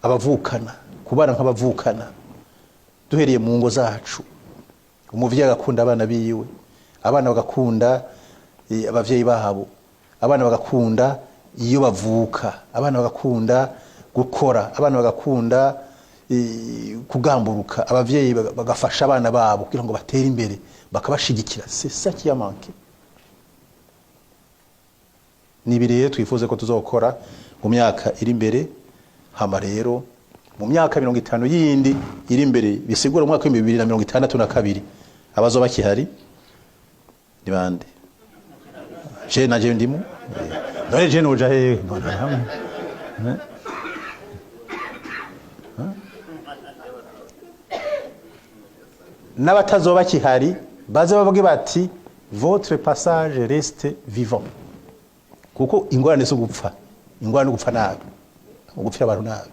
abavukana kubana nk'abavukana duhereye mu ngo zacu umuvyeyi agakunda abana biwe abana bagakunda abavyeyi babo abana bagakunda iyo bavuka abana bagakunda gukora abana bagakunda kugamburuka abavyeyi bagafasha abana babo kugira ngo batere imbere bakabashigikira c'est ça qui a manqué nibireye twifuze ko tuzokora mu myaka iri imbere hama rero mu myaka 50 yindi iri imbere bisigura mu mwaka wa 2062 abazo bakihari ni bande je naje ndimo none je noja he n'abatazoba kihari baze bavuge bati votre passage reste vivant kuko ingorane zo gupfa ingorane gupfa nabi gupfira abantu nabi